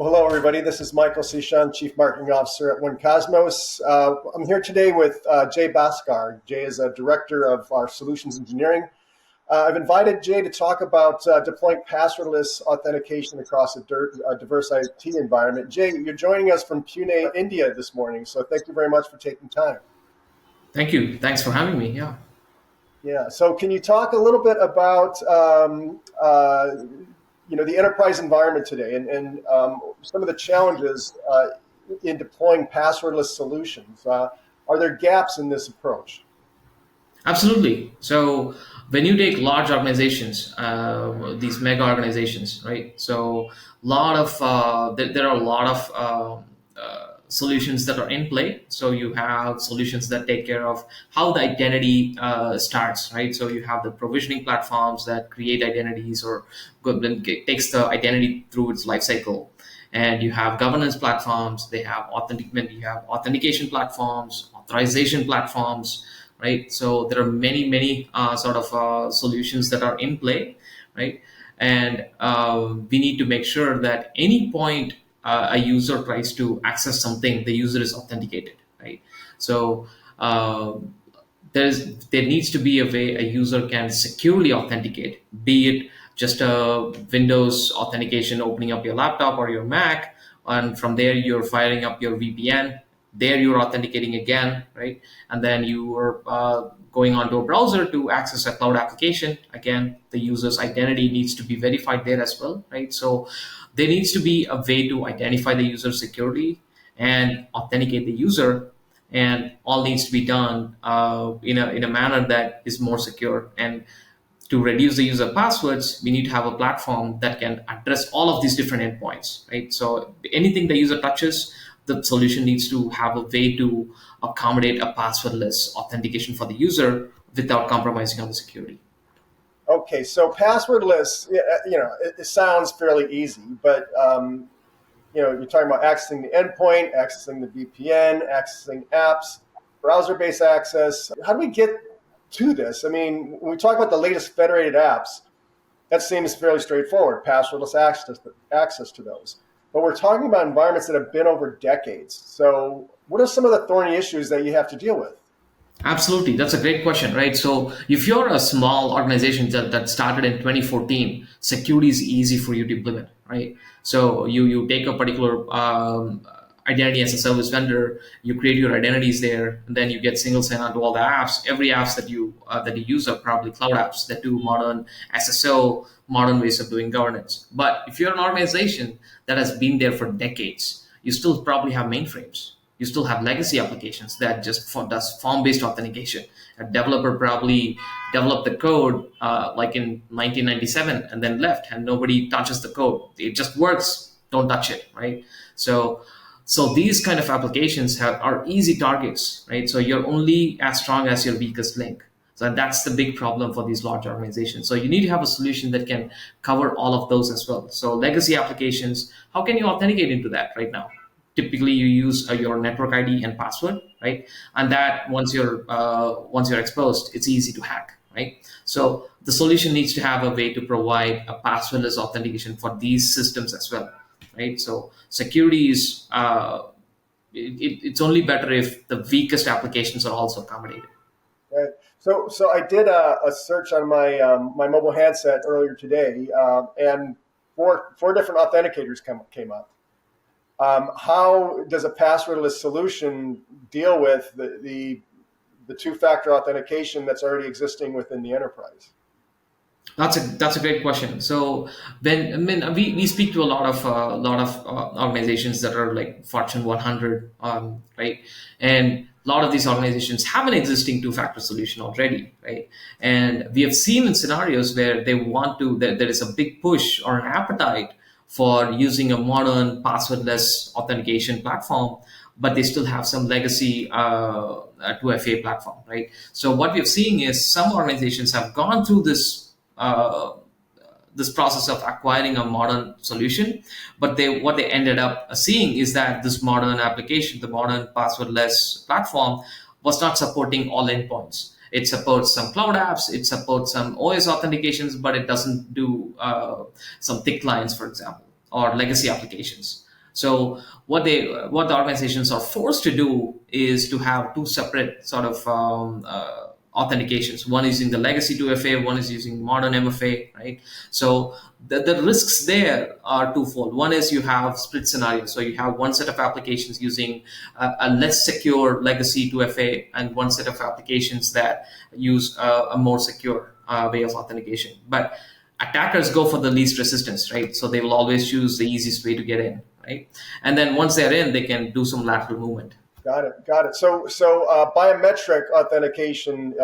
Well, hello, everybody. This is Michael Sishan, Chief Marketing Officer at One Cosmos. I'm here today with Jay Bhaskar. Jay is a Director of our Solutions Engineering. I've invited Jay to talk about deploying passwordless authentication across a diverse IT environment. Jay, you're joining us from Pune, India this morning, so thank you very much for taking time. Thank you. Thanks for having me. Yeah. Yeah. So, can you talk a little bit about the enterprise environment today and some of the challenges in deploying passwordless solutions? Are there gaps in this approach? Absolutely. So when you take large organizations, these mega organizations, right? So there are a lot of solutions that are in play. So you have solutions that take care of how the identity starts, right? So you have the provisioning platforms that create identities or takes the identity through its life cycle. And you have governance platforms. You have authentication platforms, authorization platforms, right? So there are many solutions that are in play, right? And we need to make sure that any point a user tries to access something, the user is authenticated, right? So uh, there needs to be a way a user can securely authenticate, be it just a Windows authentication, opening up your laptop or your Mac, and from there you're firing up your VPN. There you're authenticating again, right? And then you are going onto a browser to access a cloud application. Again, the user's identity needs to be verified there as well, right? So there needs to be a way to identify the user securely and authenticate the user, and all needs to be done in a manner that is more secure. And to reduce the use of passwords, we need to have a platform that can address all of these different endpoints, right? So anything the user touches, the solution needs to have a way to accommodate a passwordless authentication for the user without compromising on the security. Okay, so passwordless, it sounds fairly easy, but you're talking about accessing the endpoint, accessing the VPN, accessing apps, browser-based access. How do we get to this? I mean, when we talk about the latest federated apps, that seems fairly straightforward, passwordless access to those. But we're talking about environments that have been over decades. So what are some of the thorny issues that you have to deal with? Absolutely. That's a great question, right? So if you're a small organization that started in 2014, security is easy for you to implement, right? So you take a particular identity as a service vendor, you create your identities there, and then you get single sign-on to all the apps. Every apps that you use are probably cloud apps that do modern SSO, modern ways of doing governance. But if you're an organization that has been there for decades, you still probably have mainframes. You still have legacy applications that just does form-based authentication. A developer probably developed the code like in 1997 and then left, and nobody touches the code. It just works. Don't touch it, right? So these kind of applications are easy targets, right? So you're only as strong as your weakest link. So that's the big problem for these large organizations. So you need to have a solution that can cover all of those as well. So legacy applications, how can you authenticate into that right now? Typically you use your network ID and password, right? And that once you're exposed, it's easy to hack, right? So the solution needs to have a way to provide a passwordless authentication for these systems as well, right? So security is it's only better if the weakest applications are also accommodated. Right. So I did a search on my mobile handset earlier today, and four different authenticators came up. How does a passwordless solution deal with the two-factor authentication that's already existing within the enterprise? That's a great question. So we speak to a lot of organizations that are like Fortune 100, right? And a lot of these organizations have an existing two-factor solution already, right? And we have seen in scenarios where there is a big push or an appetite for using a modern passwordless authentication platform, but they still have some legacy 2FA platform, right? So what we're seeing is some organizations have gone through uh, this process of acquiring a modern solution, but what they ended up seeing is that this modern application, the modern passwordless platform, was not supporting all endpoints. It supports some cloud apps, it supports some OS authentications, but it doesn't do some thick clients, for example, or legacy applications. So what the organizations are forced to do is to have two separate sort of authentications. One is using the legacy 2FA, one is using modern MFA, right? So the risks there are twofold. One is you have split scenarios. So you have one set of applications using a less secure legacy 2FA and one set of applications that use a more secure way of authentication. But attackers go for the least resistance, right? So they will always choose the easiest way to get in, right? And then once they're in, they can do some lateral movement. Got it. Got it. So biometric authentication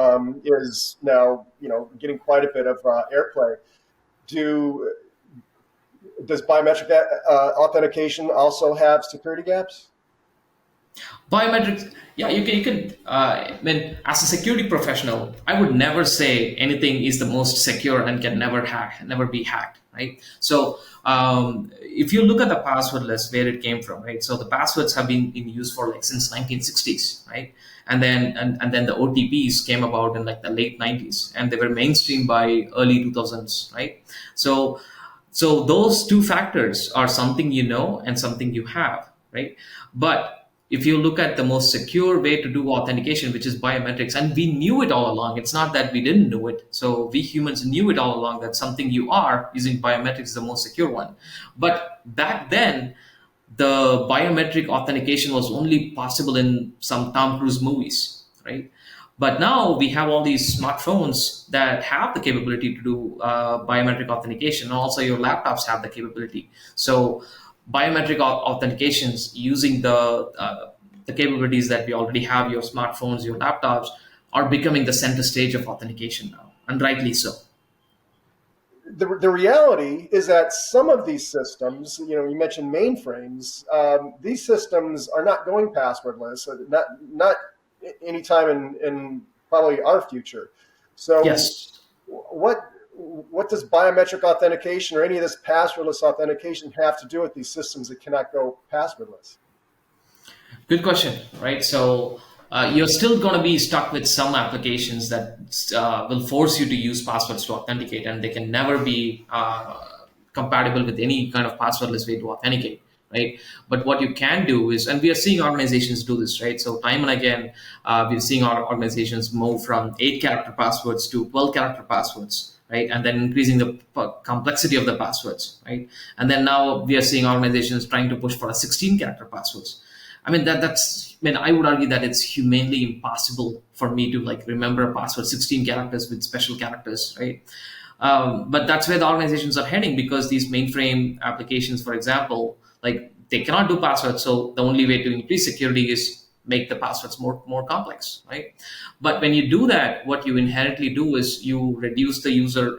is now, getting quite a bit of airplay. Do Does biometric authentication also have security gaps? Biometrics, yeah, you can. I mean, as a security professional, I would never say anything is the most secure and can never be hacked, right? So, if you look at the passwordless, where it came from, right? So the passwords have been in use for like since 1960s, right? And then the OTPs came about in like the late 90s, and they were mainstream by early 2000s, right? So, so those two factors are something you know and something you have, right? But if you look at the most secure way to do authentication, which is biometrics, and we knew it all along, it's not that we didn't know it. So we humans knew it all along that something you are using biometrics is the most secure one. But back then, the biometric authentication was only possible in some Tom Cruise movies, right? But now we have all these smartphones that have the capability to do biometric authentication, and also your laptops have the capability. So biometric authentications using the capabilities that we already have, your smartphones, your laptops, are becoming the center stage of authentication now, and rightly so. The reality is that some of these systems, you mentioned mainframes, these systems are not going passwordless, not anytime in probably our future. So Yes. what does biometric authentication or any of this passwordless authentication have to do with these systems that cannot go passwordless? Good question, right? So you're still going to be stuck with some applications that will force you to use passwords to authenticate, and they can never be compatible with any kind of passwordless way to authenticate, right? But what you can do is, and we are seeing organizations do this, right? So time and again, we're seeing our organizations move from 8-character passwords to 12-character passwords, right? And then increasing the complexity of the passwords, right? And then now we are seeing organizations trying to push for a 16-character passwords. I mean that's. I mean, I would argue that it's humanly impossible for me to like remember a password 16 characters with special characters, right? But that's where the organizations are heading, because these mainframe applications, for example, like they cannot do passwords. So the only way to increase security is make the passwords more complex, right? But when you do that, what you inherently do is you reduce the user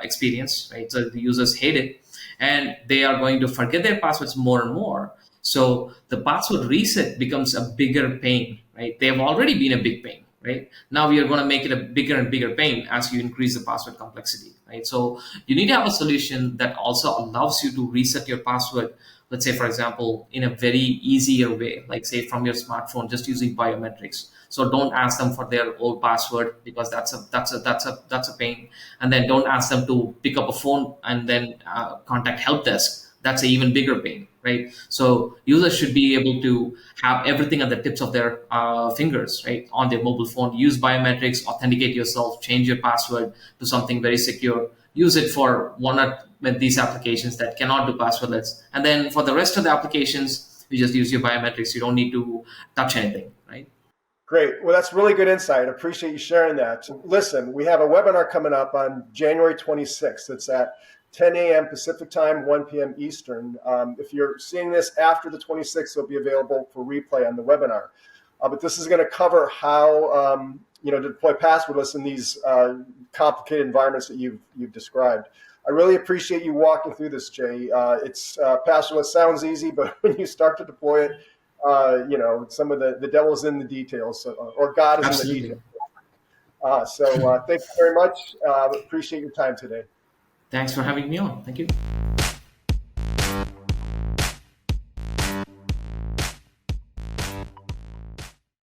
experience, right? So the users hate it, and they are going to forget their passwords more and more. So the password reset becomes a bigger pain, right? They have already been a big pain, right? Now we are going to make it a bigger and bigger pain as you increase the password complexity, right? So you need to have a solution that also allows you to reset your password. Let's say, for example, in a very easier way, like say from your smartphone, just using biometrics. So don't ask them for their old password, because that's a pain. And then don't ask them to pick up a phone and then contact help desk. That's an even bigger pain, right? So users should be able to have everything at the tips of their fingers, right, on their mobile phone. Use biometrics, authenticate yourself, change your password to something very secure. Use it for one of these applications that cannot do passwordless, and then for the rest of the applications, you just use your biometrics. You don't need to touch anything, right? Great. Well, that's really good insight. Appreciate you sharing that. Listen, we have a webinar coming up on January 26th. It's at 10 a.m. Pacific time, 1 p.m. Eastern. If you're seeing this after the 26th, it'll be available for replay on the webinar. But this is going to cover how to deploy passwordless in these complicated environments that you've described. I really appreciate you walking through this, Jay. It's passwordless sounds easy, but when you start to deploy it, some of the devil's in the details, or God is in the Absolutely. details. So thank you very much. Appreciate your time today. Thanks for having me on. Thank you.